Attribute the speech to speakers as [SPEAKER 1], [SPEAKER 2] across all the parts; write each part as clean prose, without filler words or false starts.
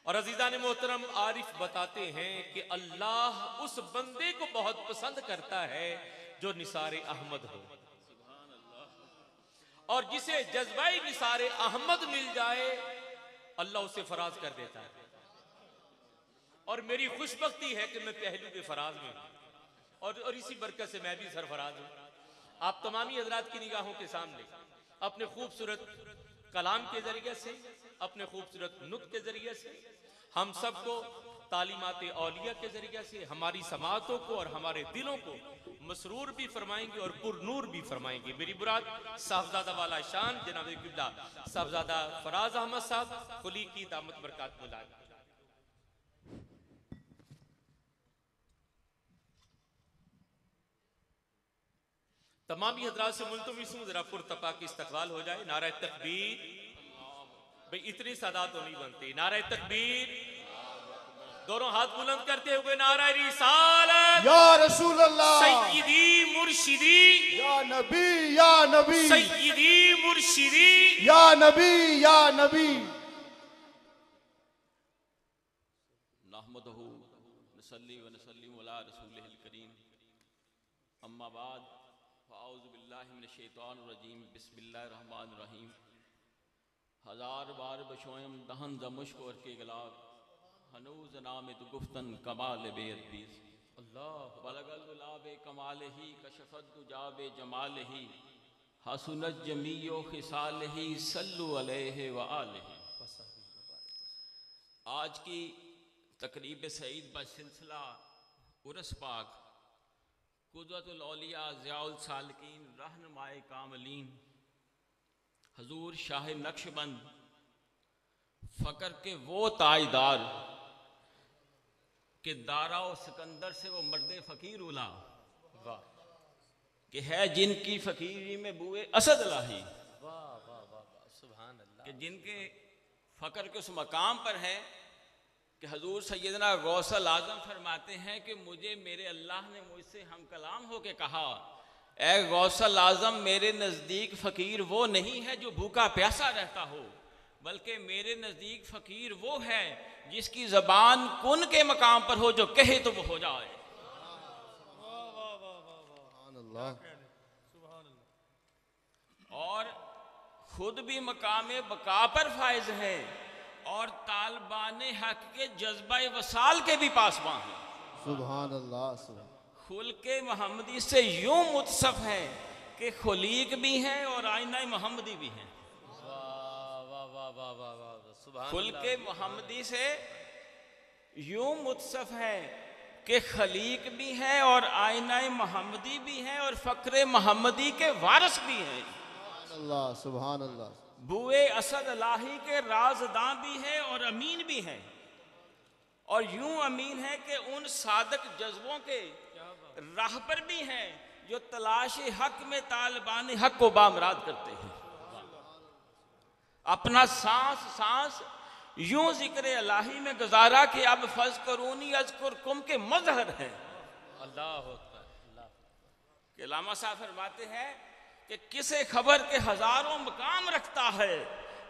[SPEAKER 1] और अजीज़ान मोहतरम आरिफ बताते हैं कि अल्लाह उस बंदे को बहुत पसंद करता है जो निसारे अहमद हो, और जिसे जज्बाई निसारे अहमद मिल जाए अल्लाह उसे फराज कर देता है। और मेरी खुशबख्ती है कि मैं पहलू के फराज में हूं और इसी बरकत से मैं भी सरफराज हूं। आप तमामी हजरात की निगाहों के सामने अपने खूबसूरत कलाम के जरिए से, अपने खूबसूरत नुक्त के जरिए से हम सबको तालीमात औलिया के जरिए से हमारी समातों को और हमारे दिलों को मसरूर भी फरमाएंगे और पुरनूर भी फरमाएंगे। मेरी मुराद साहबजादा वाला शान जनाब किबला साहबजादा फराज अहमद साहब खुली की दामत बरकत मुलाद। तमामी हजरात से मुल्तमिस हूं जरा पुरतपा की इस्तकबाल हो जाए। नारा तकबीर, भाई इतनी सादा तो नहीं बनती। नारा तकबीर, दोनों हाथ बुलंद करते हुए नारा रिसालत
[SPEAKER 2] या रसूल अल्लाह,
[SPEAKER 1] सय्यदी मुर्शिदी
[SPEAKER 2] या नबी या नबी,
[SPEAKER 1] सय्यदी मुर्शिदी
[SPEAKER 2] या नबी या नबी।
[SPEAKER 3] नहमदहु नसल्ली व नसल्लिमु अला रसूलिहिल करीम, अम्मा बाद फ़अऊज़ु बिल्लाहि मिनश शैतानिर रजीम, बिस्मिल्लाहिर रहमानिर रहीम। हजार बार बशोयम दहन ज़मुश्क और के गलाब, हनूज़ नाम तो गुफ्तन कमाल बेअदबीज़। अल्लाह बलगल गुलाबे कमाल ही कशफत दुजाबे जमाल ही, हसनत जमीयो खिसाल ही सल्लु अलैहि व आलिहि। आज की तकरीब सईद बसिलसिला उरस पाक कुदरतुल औलिया ज़ियाउल सालिकीन रहनुमाए कामलीन हजूर शाह नक्शबंद फ़कर के वो ताजदार कि दारा और सिकंदर से वो मर्द फ़कीर उला, वाह, कि है जिनकी फ़कीरी में बुए असद लाही,
[SPEAKER 1] वाह वाह वाह वाह सुभान अल्लाह,
[SPEAKER 3] कि जिनके फ़कर के उस मकाम पर है कि हजूर सैयदना गौसल आज़म फरमाते हैं कि मुझे मेरे अल्लाह ने मुझसे हम कलाम हो के कहा, ए गौसल आज़म मेरे नज़दीक फ़कीर वो नहीं है जो भूखा प्यासा रहता हो, बल्कि मेरे नज़दीक फ़कीर वो है जिसकी ज़बान कुन के मकाम पर हो, जो कहे तो वो हो जाए। और खुद भी मकाम बका पर फायज है और तालिबान हक के जज्बा वसाल के भी पासबां हैं।
[SPEAKER 2] सुभान अल्लाह।
[SPEAKER 3] खुल के मोहम्मदी से यूं मुतसफ है कि खुलीक भी हैं और आईना मोहम्मदी भी हैं। खुल के मोहम्मदी से यूं मुतसफ है कि खलीक भी हैं और आईना मोहम्मदी भी हैं और फ़क्र मोहम्मदी के वारिस भी हैं।
[SPEAKER 2] अल्लाह सुभान अल्लाह।
[SPEAKER 3] बुए असद अलाही के राजदां भी हैं और अमीन भी हैं, और यूं अमीन है कि उन सादक जज्बों के राहबर भी हैं जो तलाश हक में तालिबान हक को बामराद करते हैं। अपना सांस सांस यूं जिक्र अलाही में गुजारा कि अब फज करूनी अज़कुर कुम के मजहर है।
[SPEAKER 1] अल्लाह
[SPEAKER 3] के लामा साहब फरमाते हैं कि किसे खबर के हजारों मकाम रखता है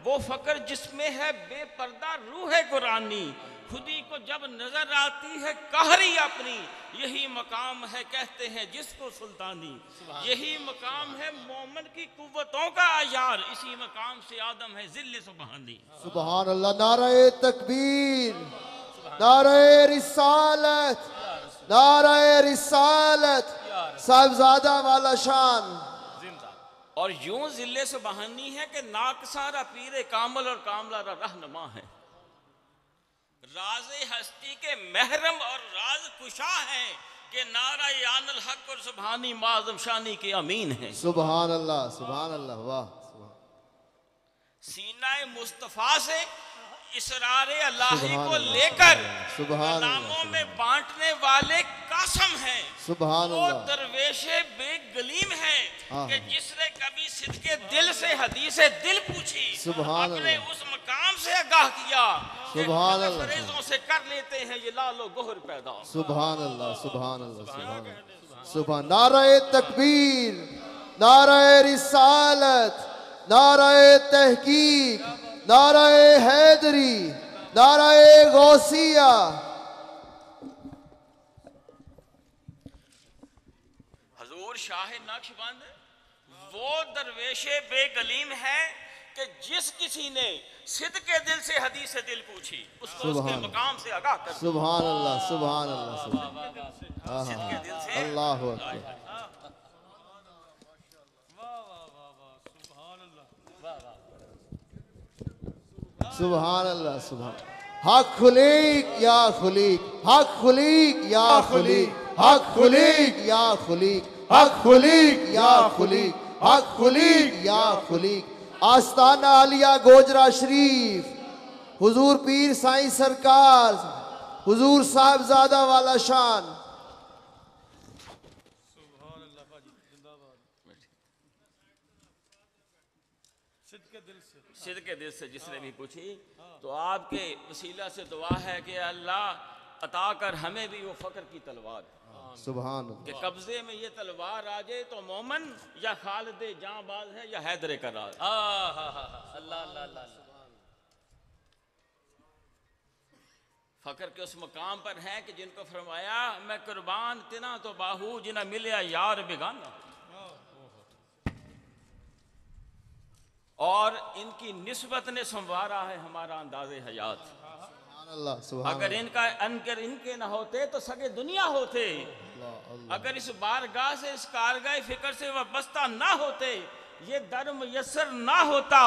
[SPEAKER 3] वो फ़कर जिसमें है बेपर्दा रूह कुरानी, खुदी को जब नजर आती है कहरी अपनी, यही मकाम है कहते हैं जिसको सुल्तानी, यही मकाम है मोमन की कुव्वतों का आयार, इसी मकाम से आदम है जिल्ले सुबहानी।
[SPEAKER 2] सुभान अल्लाह। नारे तकबीर, नारे रिसालत, नारे रिसालत, साहिबजादा वाला शान।
[SPEAKER 3] और यूं जिले सुबहानी है कि नाकसारा पीरे कामल और कामला रहनुमा है, राज़े हस्ती के महरम और राज कुशा है कि नारा यानल हक और सुबहानी माज़म शानी के अमीन है।
[SPEAKER 2] सुभान अल्लाह सुभान अल्लाह। वाह।
[SPEAKER 3] सीनाए मुस्तफ़ा से इसरारे अल्लाही को लेकर गुलामों में बांटने वाले कासम है।
[SPEAKER 2] सुभान
[SPEAKER 3] वो
[SPEAKER 2] अल्लाह।
[SPEAKER 3] दरवेशे बेगलीम है कि जिसने कभी सिद्के दिल से हदीसे दिल पूछी,
[SPEAKER 2] सुभान
[SPEAKER 3] अपने
[SPEAKER 2] अल्लाह।
[SPEAKER 3] उस मकाम से आगाह किया,
[SPEAKER 2] सुभान अल्लाह।
[SPEAKER 3] फरेजों से कर लेते हैं ये लालो गोहर पैदा।
[SPEAKER 2] सुभान अल्लाह सुभान अल्लाह सुभान अल्लाह सुभान। नारे तकबीर, नारे रिसालत, नारे तहकीक, नारे हैदरी, नाराए गौसिया।
[SPEAKER 3] हजूर शाह नक्शबंद वो दरवेशे बेगलीम है कि जिस किसी ने सिद्ध के दिल से हदीस से दिल पूछी उसको उसके मकाम से आगाह कर।
[SPEAKER 2] सुभान अल्लाह, सुभान अल्लाह,
[SPEAKER 3] सिद्ध के दिल से
[SPEAKER 2] अल्लाह अकबर। सुभान अल्लाह, सुभान। हक खुलीक या खुलीक, हक खुलीक या खुलीक, हक खुलीक या खुलीक, हक खुलीक या खुलीक, हक खुलीक या खुलीक। आस्ताना आलिया गोजरा शरीफ हुजूर पीर साईं सरकार हुजूर साहबजादा वाला शान।
[SPEAKER 3] सिद्ध के दिल से जिसने भी पूछी तो आपके वसीला से दुआ है कि अल्लाह अता कर हमें भी वो फक्र की तलवार
[SPEAKER 2] सुभान
[SPEAKER 3] के कब्जे में ये तलवार आ जाए तो मोमन या खालिद जांबाज है या हैदर करार।
[SPEAKER 1] अल्लाह अल्लाह अल्लाह।
[SPEAKER 3] फकर के उस मकाम पर है कि जिनको फरमाया मैं कुर्बान तिना तो बाहू जिना मिले यार बेगाना। और इनकी निस्बत ने संवारा है हमारा अंदाज़े हयात।
[SPEAKER 2] अल्लाह, सुभान
[SPEAKER 3] अगर इनके न होते तो सगे दुनिया होते। अगर इस बारगाह से इस कारगाह फिक्र से वाबस्ता ना होते ये दर मुयस्सर ना होता,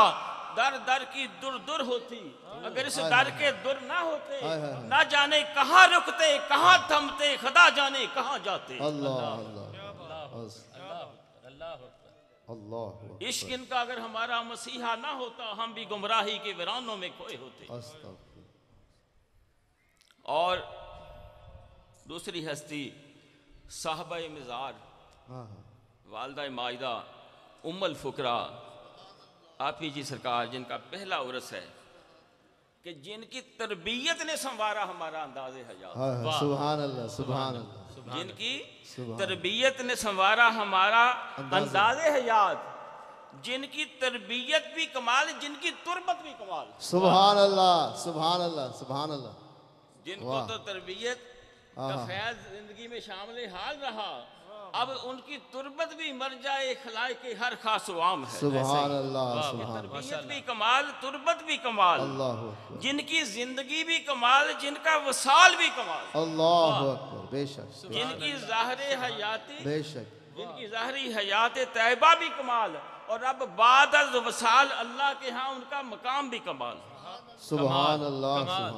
[SPEAKER 3] दर दर की दुर दुर होती। अगर इस दर के दुर ना होते ना जाने कहाँ रुकते कहाँ थमते खुदा जाने कहाँ जाते।
[SPEAKER 2] अल्लाह अल्लाह।
[SPEAKER 3] इश्क इनका अगर हमारा मसीहा ना होता हम भी गुमराही के वीरानों में खोए होते। और दूसरी हस्ती साहबा मिज़ार वालदा माइदा उम्मुल फुकरा आप ही जी सरकार जिनका पहला उर्स है कि जिनकी तरबियत ने संवारा हमारा अंदाज़े हयात।
[SPEAKER 2] सुभान अल्लाह, सुभान अल्लाह।
[SPEAKER 3] जिनकी तरबियत ने संवारा हमारा अंदाज़े हयात, जिनकी तरबियत भी कमाल जिनकी तुरबत भी कमाल।
[SPEAKER 2] सुभान अल्लाह, सुभान अल्लाह, सुभान अल्लाह।
[SPEAKER 3] जिनको तो तरबियत का फैज़ जिंदगी में शामिल हाल रहा अब उनकी तुरबत भी मर जाए खलाए के हर खास आम है।
[SPEAKER 2] सुभान अल्लाह, सुभान।
[SPEAKER 3] तरबियत भी कमाल तुरबत भी कमाल,
[SPEAKER 2] अल्लाह
[SPEAKER 3] जिनकी जिंदगी भी कमाल जिनका वसाल भी कमाल।
[SPEAKER 2] अल्लाह अकबर। बेशक
[SPEAKER 3] जिनकी ज़ाहिर हयाती
[SPEAKER 2] बेशक
[SPEAKER 3] जिनकी ज़ाहिरी हयात तैयबा भी कमाल और अब बाद अज़ वसाल अल्लाह के यहाँ उनका मकाम भी कमाल।
[SPEAKER 2] सुभान अल्लाह, सुभान।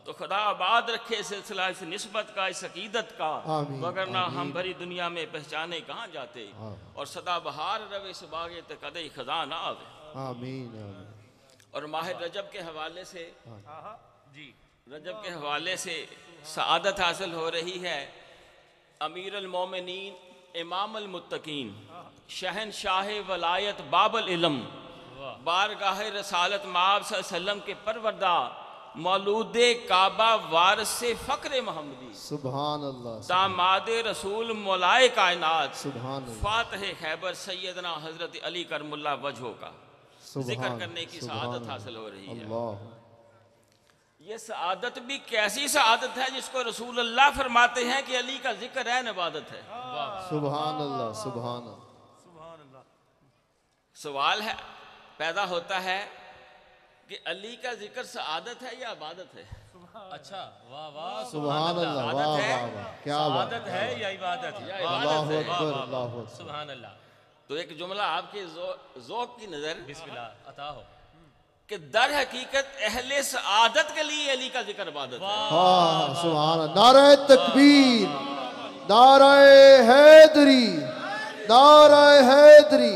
[SPEAKER 3] तो खुदा आबाद रखे सिलसिला इस निस्बत का इस अकीदत का, वगरना हम भरी दुनिया में पहचाने कहाँ जाते और सदा बहार रवे इस बागे तक कदे खजा ना आवे।
[SPEAKER 2] आमीन।
[SPEAKER 3] और माह रजब के हवाले से जी रजब के हवाले से सआदत हासिल हो रही है। अमीर अल मोमिनीन इमाम अल मुत्तकीन शहनशाह वलायत बाबल इल्म बारगाह रसालत माब सल्लम के परवरदा मौलूदे काबा वारस से फ़क्र मोहम्मदी
[SPEAKER 2] सुभान अल्लाह
[SPEAKER 3] दामादे रसूल मौलाए कायनात
[SPEAKER 2] सुभान अल्लाह
[SPEAKER 3] फातह खैबर सैयदना हजरत अली करमुल्ला वजहो का जिक्र करने की सआदत हासिल हो रही है। ये सआदत भी कैसी सआदत है जिसको रसूल अल्लाह फरमाते हैं कि अली का जिक्र है इबादत है।
[SPEAKER 2] सुभान अल्लाह सुभान अल्लाह।
[SPEAKER 3] सवाल है पैदा होता है कि अली का जिक्र सआदत है या इबादत है?
[SPEAKER 1] अच्छा वाह वाह
[SPEAKER 2] सुभान अल्लाह वाह वाह वाह क्या
[SPEAKER 1] इबादत है या इबादत है?
[SPEAKER 2] अल्लाहु अकबर अल्लाहु अकबर
[SPEAKER 1] सुभान अल्लाह।
[SPEAKER 3] तो एक जुमला आपके ज़ौक़ की नजर
[SPEAKER 1] बिस्मिल्लाह अता हो
[SPEAKER 3] कि दर हकीकत अहले सआदत के लिए अली का जिक्र इबादत है।
[SPEAKER 2] हाँ सुभान अल्लाह। नारे तकबीर नारे हैदरी नारे हैदरी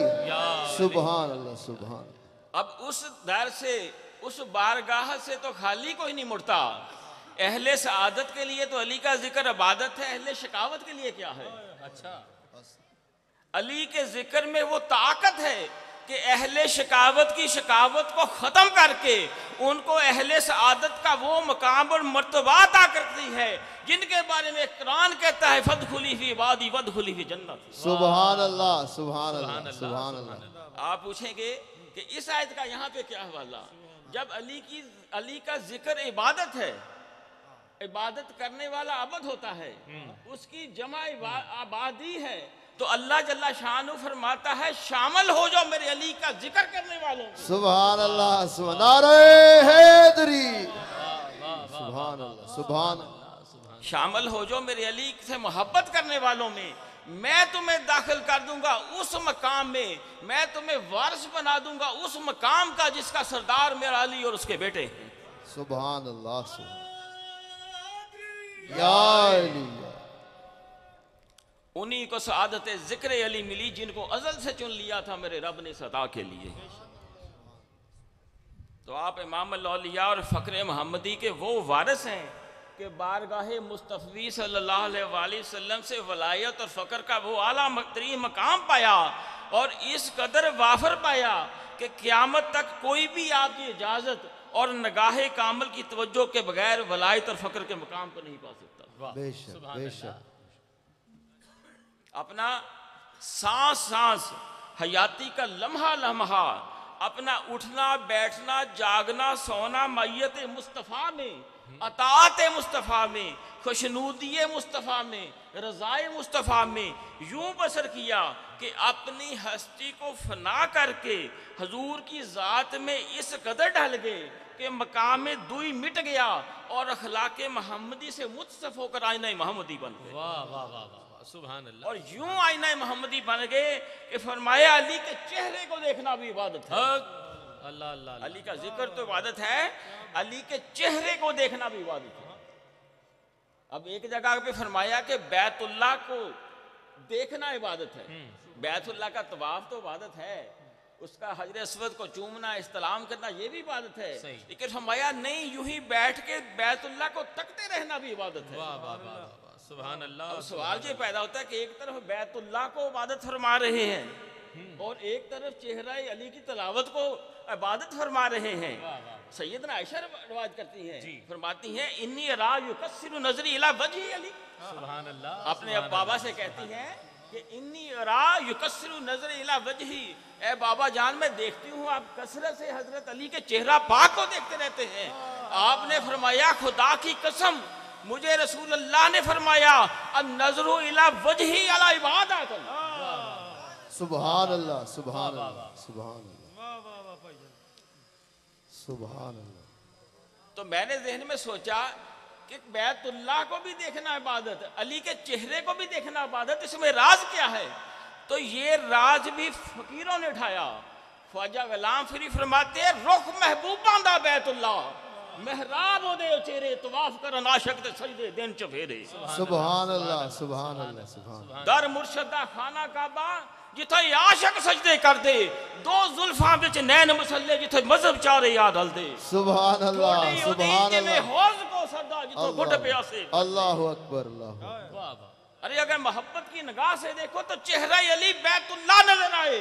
[SPEAKER 2] सुभान अल्लाह सुभान।
[SPEAKER 3] अब उस दर से उस बारगाह से तो खाली कोई नहीं मुड़ता। अहले सआदत के लिए तो अली का जिक्र इबादत है, अहले शकावत के लिए क्या है?
[SPEAKER 1] अच्छा
[SPEAKER 3] अली के जिक्र में वो ताकत है कि अहले शकावत की शकावत को ख़त्म करके उनको अहले सआदत का वो मकाम और मर्तबा अता करती है जिनके बारे में कुरान कहता है फदखुली फी इबादी वदखुली फी जन्नत।
[SPEAKER 2] सुभान अल्लाह सुभान अल्लाह सुभान अल्लाह।
[SPEAKER 3] आप पूछेंगे कि इस आयत का यहाँ पे क्या हवाला? जब अली का जिक्र इबादत है, इबादत करने वाला अबद होता है, उसकी जमा आबादी है। तो अल्लाह जल्ला शान फरमाता है शामिल हो जाओ मेरे अली का जिक्र करने वालों।
[SPEAKER 2] सुभान अल्लाह, नारे हैदरी, सुभान अल्लाह, सुभान अल्लाह।
[SPEAKER 3] शामिल हो जाओ मेरे अली से मोहब्बत करने वालों में, मैं तुम्हें दाखिल कर दूंगा उस मकाम में, मैं तुम्हें वारिस बना दूंगा उस मकाम का जिसका सरदार मेरा अली और उसके बेटे हैं।
[SPEAKER 2] सुभान अल्लाह, या अली,
[SPEAKER 3] उन्हीं को सआदत जिक्र अली मिली जिनको अजल से चुन लिया था मेरे रब ने सदा के लिए। तो आप इमाम अल-औलिया और फ़क्र मोहम्मदी के वो वारिस हैं कि बारगाहे मुस्तफ़ी सल्लल्लाहु अलैहि वसल्लम से वलायत और फ़क्र का वो आला तरीन मकाम पाया और इस कदर वाफर पाया कि क़यामत तक कोई भी आपकी इजाज़त और नगाहे कामल की तवज्जो के बगैर वलायत और फ़क्र के मकाम को नहीं पा सकता।
[SPEAKER 2] बेशक बेशक।
[SPEAKER 3] अपना सांस सांस, हयाती का लम्हा लम्हा, अपना उठना बैठना जागना सोना मैयत मुस्तफ़ा में, अताअत मुस्तफ़ा में, खुशनूदी मुस्तफ़ा में, रज़ाए मुस्तफ़ा में यूं बसर किया कि अपनी हस्ती को फना करके हजूर की ज़ात में इस कदर ढल गए कि मकाम दुई मिट गया और अखलाक मोहम्मदी से मुत्सफ होकर आईना मोहम्मदी बन गए।
[SPEAKER 1] वाह वाह वाह वाह, सुभान अल्लाह।
[SPEAKER 3] और यूं आईना मोहम्मदी बन गए कि फरमाया अली के चेहरे को देखना भी इबादत है।
[SPEAKER 1] अल्लाह अल्लाह,
[SPEAKER 3] अली का जिक्र तो इबादत है, अली के चेहरे को देखना भी इबादत है। अब एक जगह पे फरमाया कि बैतुल्लाह को देखना इबादत है, बैतुल्लाह का तवाफ तो इबादत है, उसका हजर अस्वद को चूमना इस्तलाम करना ये भी इबादत है, लेकिन फरमाया नहीं यूं ही बैठ के बैतुल्लाह को तकते रहना भी इबादत है।
[SPEAKER 1] वाह वाह वाह वाह, सुभान अल्लाह।
[SPEAKER 3] अब सवाल ये पैदा होता है कि एक तरफ बैतुल्लाह को इबादत फरमा रहे हैं और एक तरफ चेहरा अली की तलावत को इबादत फरमा रहे हैं। सैयदना आयशा रवाज करती हैं, फरमाती हैं इन्नी रा युकस्सिरु नजरी इला वजही अली।
[SPEAKER 1] सुभान अल्लाह।
[SPEAKER 3] अपने अब बाबा से कहती हैं कि इन्नी रा युकस्सिरु नजरी इला वजही, ए बाबा जान मैं देखती हूँ आप कसरत से हजरत अली के चेहरा पाक को देखते रहते हैं। आपने फरमाया खुदा की कसम मुझे रसूल अल्लाह ने फरमाया अन-नज़रु इला वजही अला इबादत।
[SPEAKER 2] सुभान अल्लाह, सुभान अल्लाह, सुभान अल्लाह, सुभान अल्लाह।
[SPEAKER 3] तो मैंने जहन में सोचा कि बैतुल्लाह को भी देखना इबादत, अली के चेहरे को भी देखना इबादत, इसमें राज क्या है? तो ये राज भी फकीरों ने उठाया। ख्वाजा गुलाम फरी फरमाते हैं रुख महबूब बांधा बैतुल्लाह, मेहराब दे चेहरे तवाफ कर नाशक ते सजदे दिन चफेरे।
[SPEAKER 2] सुभान अल्लाह, सुभान अल्लाह, सुभान।
[SPEAKER 3] दर मुर्शदा खाना काबा जिथे आशक सजदे कर दे, दो जुल्फां विच नैन मसल्ले जिथे मजहब चारे याद हल दे।
[SPEAKER 2] सुभान अल्लाह, सुभान अल्लाह,
[SPEAKER 3] हौज को सरदा जिथे घुट प्यासे।
[SPEAKER 2] अल्लाह अकबर, अल्लाह।
[SPEAKER 1] वाह वाह।
[SPEAKER 3] अरे अगर मोहब्बत की निगाह से देखो तो चेहरा अली बैतुल्लाह नजर आए,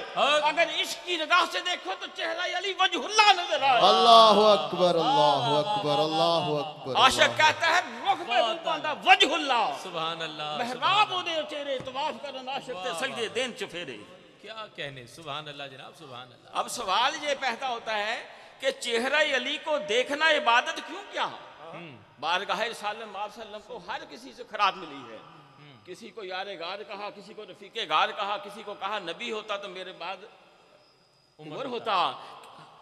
[SPEAKER 3] अगर इश्क की निगाह से देखो तो चेहरा अली वजहुल्लाह नजर आए।
[SPEAKER 2] अल्लाह अकबर, अल्लाह अकबर, अल्लाह अकबर।
[SPEAKER 3] आशिक कहता है रुख महबूब बांधा वजहुल्लाह,
[SPEAKER 1] सुभान अल्लाह।
[SPEAKER 3] मेहराब दे चेहरे तवाफ कर आशिक ते सजदे दिन चफेरे।
[SPEAKER 1] क्या कहने, सुभान अल्लाह जनाब, सुभान अल्लाह।
[SPEAKER 3] अब सवाल ये पैदा होता है कि चेहरा अली को देखना इबादत क्यों क्या? बारगाह रिसालत सल्लम को हर किसी से खराब मिली है। किसी को यार गार कहा, किसी को रफीके गार कहा, किसी को कहा नबी होता तो मेरे बाद उमर होता।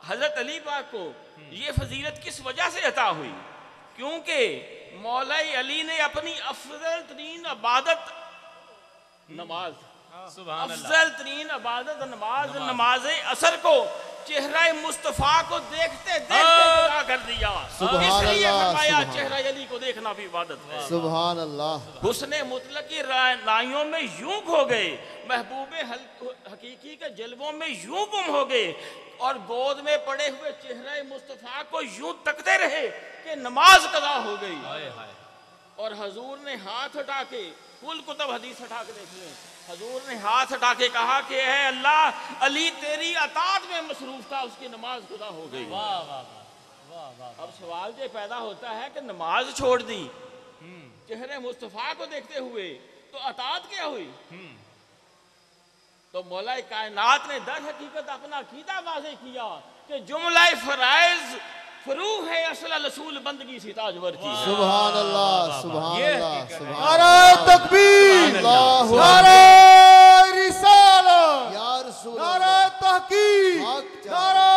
[SPEAKER 3] हजरत अली पाक को ये फजीलत किस वजह से अता हुई? क्योंकि मौला अली ने अपनी अफजल तरीन इबादत नमाज, अफजल तरीन इबादत नमाज, नमाज असर को चेहरा मुस्तफा को देखते देखते अदा कर दिया। इसलिए फरमाया चेहरा अली को देखना भी इबादत है।
[SPEAKER 2] सुभान अल्लाह।
[SPEAKER 3] हुस्ने मुतलक की राइयों में यूं खो गए, महबूबे हकीकी के जलवों में यूं गुम हो गए और गोद में पड़े हुए चेहरा मुस्तफा को यूं तकते रहे कि नमाज कदा हो गई। और हजूर ने हाथ उठा के, कुल कुतुब हदीस उठा के देख लें, हजूर ने हाथ उठा के कहा कि है अल्लाह अली तेरी अतात में मसरूफ था, उसकी नमाज खुदा हो गई।
[SPEAKER 1] वाह वाह वाह वाह।
[SPEAKER 3] अब सवाल ये पैदा होता है कि नमाज छोड़ दी चेहरे मुस्तफा को देखते हुए तो अतात क्या हुई? तो मौला कायनात ने दर हकीकत अपना अकीदा वाज़े किया कि जुमला फराइज फरू है असल रसूल बंदगी सी ताजवर की है।
[SPEAKER 2] सुभान अल्लाह, सुभान
[SPEAKER 1] ये
[SPEAKER 2] अल्लाह,
[SPEAKER 1] हकीकत है।
[SPEAKER 2] सुभान
[SPEAKER 4] नारे तकबीर,
[SPEAKER 2] अल्लाह,
[SPEAKER 4] नारे रिसालत,
[SPEAKER 2] या रसूल
[SPEAKER 4] नारे
[SPEAKER 2] अल्लाह,
[SPEAKER 4] तहकीक,
[SPEAKER 2] हक
[SPEAKER 4] नारे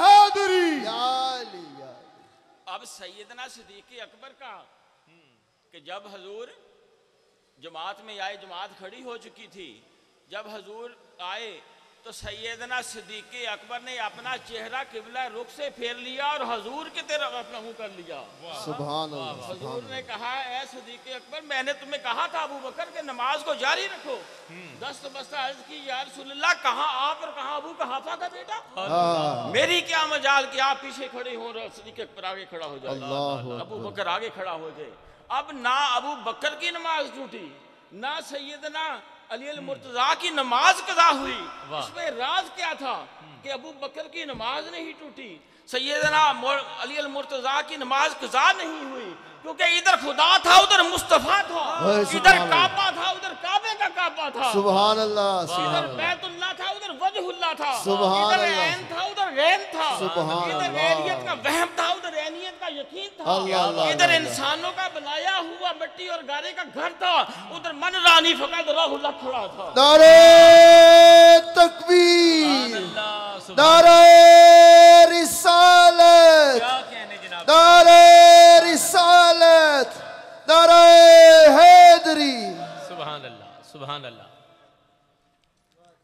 [SPEAKER 4] हैदरी।
[SPEAKER 2] या अली, या अली।
[SPEAKER 3] अब सैयदना सिद्दीक़ अकबर का कि जब हजूर जमात में आए, जमात खड़ी हो चुकी थी, जब हजूर आए तो सैयदना सिद्दीक़ अकबर ने अपना चेहरा किबला रुख से फेर लिया और हजूर की तरफ अपना मुंह कर लिया।
[SPEAKER 2] सुभान अल्लाह,
[SPEAKER 3] हजूर ने कहा, ऐ सिद्दीक़ अकबर, मैंने तुम्हें कहा था अबू बकर के नमाज को जारी रखो। दस्त बस्ता अर्ज की, या रसूलल्लाह, कहाँ आप और कहाँ अबू कहाफा का बेटा?
[SPEAKER 2] हाँ,
[SPEAKER 3] मेरी क्या मजाल कि आप पीछे खड़े हो और सिद्दीक़ अकबर आगे खड़ा हो जाए,
[SPEAKER 2] अल्लाह
[SPEAKER 3] अबू बकर आगे खड़ा हो जाए। अब ना अबू बकर की नमाज टूटी, ना सैयदना अली अल मुर्तजा की नमाज कज़ा हुई। इसमें राज क्या था कि अबू बकर की नमाज नहीं टूटी, सैयदना अली अल मुर्तजा की नमाज कज़ा नहीं हुई, क्योंकि इधर खुदा था, उधर मुस्तफा था, इधर काबा था, उधर काबे का काबा था,
[SPEAKER 2] सुभान अल्लाह,
[SPEAKER 3] इधर
[SPEAKER 2] सुभान अल्लाह,
[SPEAKER 3] बैतुल्लाह था, उधर वजहुल्लाह था,
[SPEAKER 2] सुभान
[SPEAKER 3] इधर
[SPEAKER 2] अल्लाह।
[SPEAKER 3] ऐन था, उधर गैन था,
[SPEAKER 2] सुभान
[SPEAKER 3] इधर
[SPEAKER 2] अल्लाह।
[SPEAKER 3] ऐनियत का वहम था, उधर ऐनियत का यकीन था,
[SPEAKER 2] अल्लाह, अल्लाह,
[SPEAKER 3] इधर
[SPEAKER 2] अल्लाह।
[SPEAKER 3] इंसानों का बनाया हुआ मिट्टी और गारे का घर था, उधर मन रानी फकत राहुल्लाह खड़ा था।
[SPEAKER 2] नारे तकबीर,
[SPEAKER 1] अल्लाह, सुभान
[SPEAKER 2] नारे रिसालत,
[SPEAKER 1] क्या कहने जनाब।
[SPEAKER 2] नारे रिसालत, नारे हैदरी।
[SPEAKER 1] सुभान अल्लाह, सुभान अल्लाह।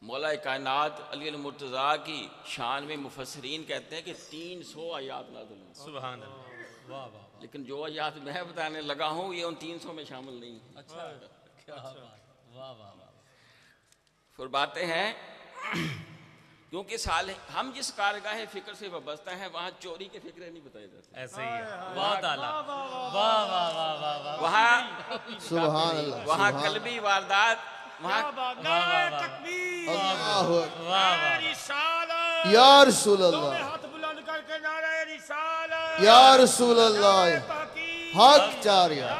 [SPEAKER 3] मौला कायनात अली अल मुर्तजा की शान में मुफस्सरीन कहते हैं कि 300 आयात नाज़िल हुई।
[SPEAKER 1] सुभान अल्लाह, वाह वाह।
[SPEAKER 3] लेकिन जो आयात मैं बताने लगा हूँ ये उन 300 में शामिल नहीं है।
[SPEAKER 1] अच्छा, क्या बात, वाह वाह वाह।
[SPEAKER 3] फरमाते हैं क्योंकि साल हम जिस कारगाह फिक्र से वाबस्ता है वहाँ चोरी के फिक्र नहीं बताए जाते,
[SPEAKER 1] ऐसे ही है, बहुत आला, वाह वाह वाह वाह वाह।
[SPEAKER 3] वहाँ
[SPEAKER 2] सुभान अल्लाह,
[SPEAKER 3] वहाँ
[SPEAKER 2] सुभान
[SPEAKER 3] कल्बी वारदात, वहाँ
[SPEAKER 2] अल्लाह,
[SPEAKER 1] वाह वाह।
[SPEAKER 2] या रसूल अल्लाह,
[SPEAKER 4] हाथ बुलंद करके नारे रिसालत,
[SPEAKER 2] या रसूल अल्लाह, हक चारिया,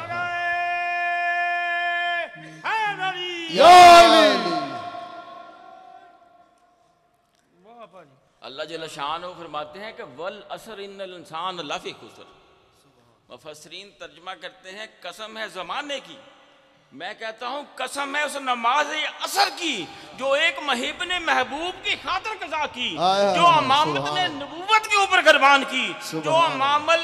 [SPEAKER 4] हैदरी।
[SPEAKER 2] या अली।
[SPEAKER 3] अल्लाह जल्ल शान फरमाते हैं कि वल असर इन्नल इंसान लफी खुसर। मुफस्सरीन तर्जमा करते हैं कसम है ज़माने की, मैं कहता हूँ कसम है उस नमाज असर की जो एक महब ने महबूब की खातिर कज़ा की, जो अमामत ने नबूवत के ऊपर कुर्बान की, जो अमामल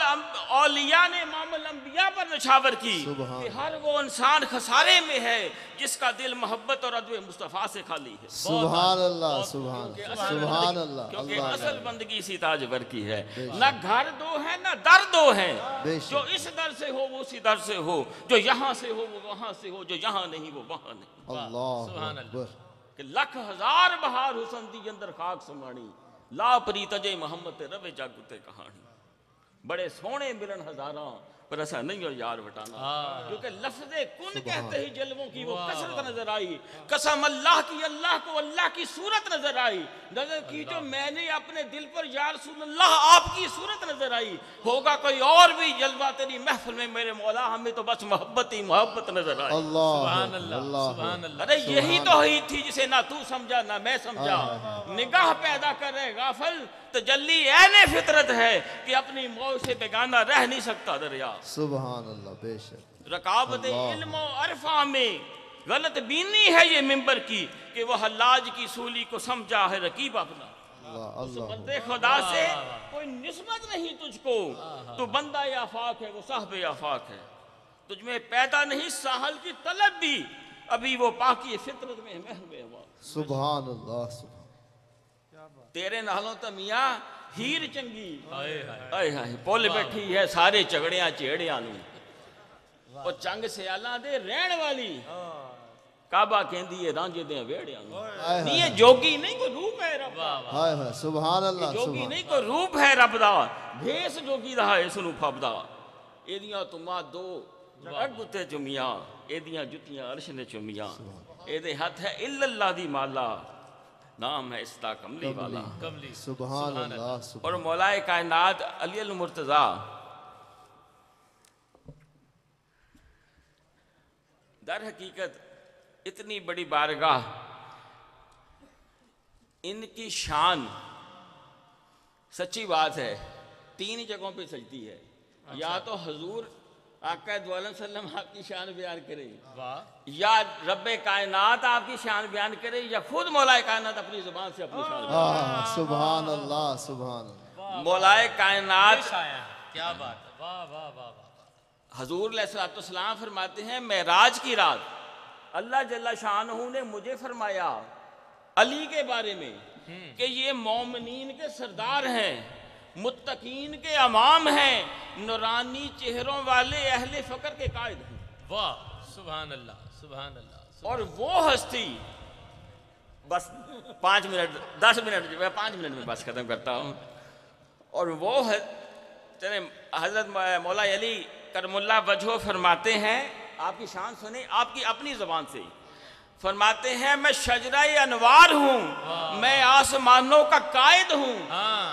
[SPEAKER 3] औलिया ने अमामल अंबिया पर निछावर की, कि हर वो इंसान खसारे में है जिसका दिल मोहब्बत और अदब मुस्तफ़ा से खाली है।
[SPEAKER 2] सुभान अल्लाह, सुभान सुभान अल्लाह,
[SPEAKER 3] क्योंकि
[SPEAKER 2] अल्लाह
[SPEAKER 3] असल बंदगी इसी ताजवर की है। न घर दो है न दर दो है,
[SPEAKER 2] बेशक।
[SPEAKER 3] जो इस दर से हो वो उसी दर से हो, जो यहाँ से हो वो वहाँ से हो, जो यहाँ नहीं वो वहाँ नहीं।
[SPEAKER 2] अल्लाह अकबर।
[SPEAKER 3] कि लख हजार बहार हुसन दी अंदर खाक समानी, ला प्रीत अजय मोहम्मद ते रवे जागुते कहानी। बड़े सोने मिलन हजारा पर ऐसा नहीं हो यार बटाना, क्योंकि लफ्ज़े कुन कहते ही जलवों की वो कसरत नजर आई। कसम अल्लाह की, अल्लाह को अल्लाह की सूरत नजर आई, नजर की जो मैंने अपने दिल पर या रसूलल्लाह आपकी सूरत नजर आई। होगा कोई और भी जलवा तेरी महफिल में मेरे मौला, हमें तो बस मोहब्बत ही मोहब्बत नजर आई।
[SPEAKER 1] सुभान अल्लाह, सुभान अल्लाह।
[SPEAKER 3] अरे यही तो ही थी जिसे ना तू समझा ना मैं समझा। निगाह पैदा कर रहे गाफल, तजल्ली ऐने फितरत है कि अपनी मौत से बेगाना रह नहीं सकता दरिया।
[SPEAKER 2] सुभान अल्लाह, बेशक।
[SPEAKER 3] रकाबत इल्म और अरफा में गलत बीनी है ये मिंबर की, कि वो हल्लाज की सूली को समझा है रकीब अपना।
[SPEAKER 2] अल्लाह
[SPEAKER 3] उस
[SPEAKER 2] अल्लाह,
[SPEAKER 3] बंदे खुदा से कोई निस्बत नहीं तुझको, तू बंदा या आफाक है वो साहब आफाक है। तुझमें पैदा नहीं साहल की तलब भी, अभी वो पाकी फितरत में महवे हुआ।
[SPEAKER 2] सुभान अल्लाह, सुभान।
[SPEAKER 3] तेरे नालों तो मियाँ हीर चंगी,
[SPEAKER 1] हाय हाय,
[SPEAKER 3] आए हाय पुल बैठी है सारे झगड़ियां चेड़ियां नूं, वो चंग सियालां दे रहन वाली, काबा कहंदी है रांझे दे वेड़ियां नूं। नी ये जोगी नहीं कोई रूप है रब दा,
[SPEAKER 2] हाय हाय, सुभान अल्लाह,
[SPEAKER 3] जोगी
[SPEAKER 2] सुभान।
[SPEAKER 3] नहीं कोई रूप है रब दा, भेस जोगी दा है इसनूं फबदा। एदियां तुमा दो अग उत्ते चुमियां, एदियां जुतियां अर्श ने चुमियां, एदे हथ है इल्लल्लाह दी माला, नाम है इसदा कमली वाला।
[SPEAKER 1] कमली।
[SPEAKER 2] सुभान अल्लाह, सुभान।
[SPEAKER 3] और मौलाए कायनात अली अल मुर्तजा दर हकीकत इतनी बड़ी बारगाह, इनकी शान सच्ची बात है 3 जगहों पे सजती है। या तो हुजूर आका दो अलैहि वसल्लम आपकी शान बयान करे,
[SPEAKER 1] वाह
[SPEAKER 3] या रब्बे कायनात आपकी शान बयान करे, या खुद मौलाए कायनात अपनी जुबान से अपनी शान बयान
[SPEAKER 2] सुभान अल्लाह सुभान अल्लाह।
[SPEAKER 3] करे। मौलाए कायनात
[SPEAKER 1] क्या बात है, वाह वाह वाह वाह।
[SPEAKER 3] हजूर अलैहिस्सलाम फरमाते हैं मेराज की रात अल्लाह जल्ला शानहू ने मुझे फरमाया अली के बारे में कि ये मोमिनीन के सरदार हैं, मुत्तकीन के अमाम हैं, नूरानी चेहरों वाले अहले फकर के कायद हैं।
[SPEAKER 1] वाह सुभान अल्लाह सुभान अल्लाह।
[SPEAKER 3] और वो हस्ती, बस 5 मिनट 10 मिनट मैं 5 मिनट में बस खत्म करता हूँ। और वो चले हजरत मौला अली करमुल्ला वजहो फरमाते हैं, आपकी शान सुने आपकी अपनी जुबान से फरमाते हैं मैं शजरा अनवार हूँ, मैं आसमानों का कायद हूँ,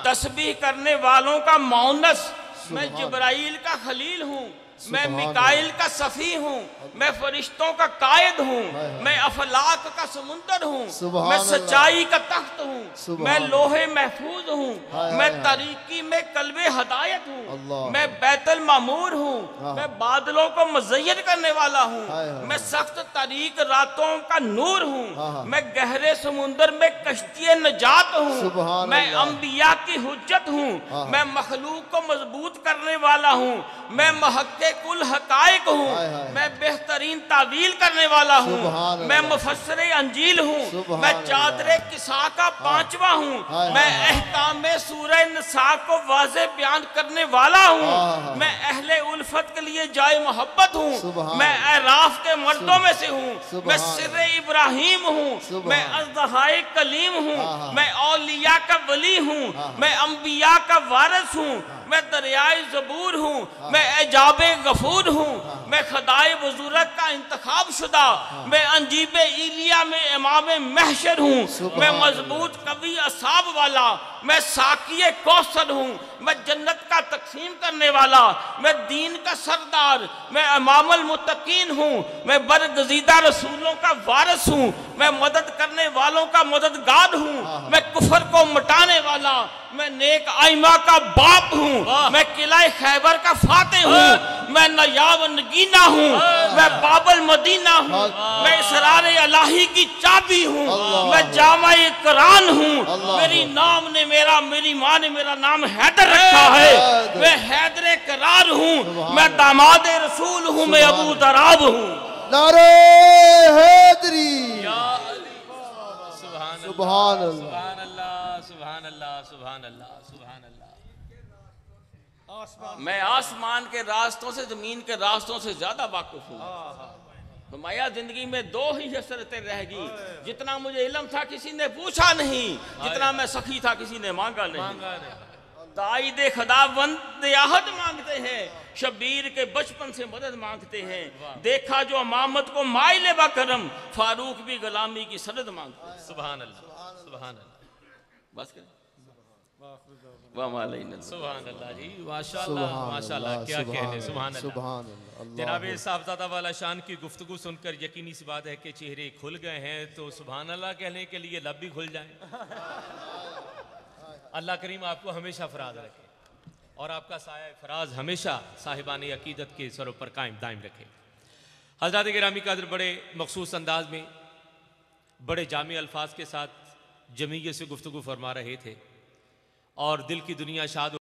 [SPEAKER 3] तस्बीह करने वालों का मौनस, मैं जिब्राइल का खलील हूँ, मैं मिकाइल का सफी हूँ, मैं फरिश्तों का कायद हूँ, मैं अफलाक का समुंदर हूँ, मैं सच्चाई का तख्त हूँ, मैं लोहे महफूज हूँ, मैं तरीकी में कल्बे हदायत हूँ, मैं बैतुल मामूर हूँ, मैं बादलों को मुज़य्यन करने वाला हूँ, मैं सख्त तरीक रातों का नूर हूँ, मैं गहरे समुंदर में कश्ती नजात हूँ, मैं अंबिया की हुज्जत हूँ, मैं मखलूक को मजबूत करने वाला हूँ, मैं महक्के कुल हकायक हूँ, मैं बेहतरीन तावील करने वाला हूँ, मैं मुफस्सिरे अंजील हूँ, मैं चादरे किसा का 5वां हूँ, मैं अहकामे सूरह निसा को वाज़े बयान करने वाला हूँ, मैं अहले उल्फत के लिए जाए मोहब्बत हूँ, मैं अराफ के मर्दों में से हूँ, मैं सिर्रे इब्राहिम हूँ, मैं अज़दहाए कलीम हूँ, मैं औलिया का वली हूँ, मैं अंबिया का वारिस हूँ, मैं दरियाए ज़बूर हूँ, मैं एजाबे गफूर हूँ, मैं खदाए बुजुर्ग का इंतखाब शुदा, मैं अंजीबे इलिया में इमाम महशर हूँ, मैं मजबूत कवि असाब वाला, मैं साकिए कौसर हूँ, मैं जन्नत का तकसीम करने वाला, मैं दीन का सरदार, मैं इमामुल मुत्तकीन हूँ, मैं बरगज़ीदा रसूलों का वारिस हूँ, मैं मदद करने वालों का मददगार हूँ, मैं कुफर को मिटाने वाला, मैं नेक आइमा का बाप हूँ, मैं किला खैबर का फाते हूँ, मैं नयाब नगीना हूँ, मैं बाबल मदीना हूँ, मैं इसरार इलाही की चाबी हूँ, मैं जामा कुरान हूँ, मेरी नाम ने मेरी माँ ने मेरा नाम हैदर रखा है, मैं हैदर करार हूँ, मैं दामाद रसूल हूँ, मैं अबू दराब हूँ।
[SPEAKER 2] नारे हैदरी
[SPEAKER 1] सुभान
[SPEAKER 2] सुभान अल्लाह
[SPEAKER 1] सुभान अल्लाह सुभान अल्लाह सुभान अल्लाह सुभान अल्लाह।
[SPEAKER 3] मैं आसमान के रास्तों से जमीन के रास्तों से ज्यादा वाकिफ हूँ। फरमाया जिंदगी में 2 ही हसरतें रहेगी, जितना मुझे इल्म था किसी ने पूछा नहीं, जितना मैं सखी था किसी ने मांगा नहीं। ताईदे खुदावंद आहद मांगते हैं, शबीर के बचपन से मदद मांगते हैं, देखा जो अमामत को माइले बकरम, फारूक भी गुलामी की सनद मांगते हैं।
[SPEAKER 1] सुभान अल्लाह सुभान अल्लाह।
[SPEAKER 3] बस करें। वाह
[SPEAKER 1] सुभान अल्लाह जी, माशाअल्लाह माशाअल्लाह, क्या कहने। सुभान अल्लाह। जनाब साहबजादा वाला शान की गुफ्तगू सुनकर यकीनी सी बात है कि चेहरे खुल गए हैं, तो सुभान अल्लाह कहने के लिए लब भी खुल जाए। अल्लाह करीम आपको हमेशा फराज रखे और आपका साया फराज हमेशा साहिबान अकीदत के सरों पर कायम दायम रखे। हज़रात गिरामी कादर बड़े मखसूस अंदाज में बड़े जामी अल्फाज के साथ जमीयत से गुफ्तगू फरमा रहे थे और दिल की दुनिया शाद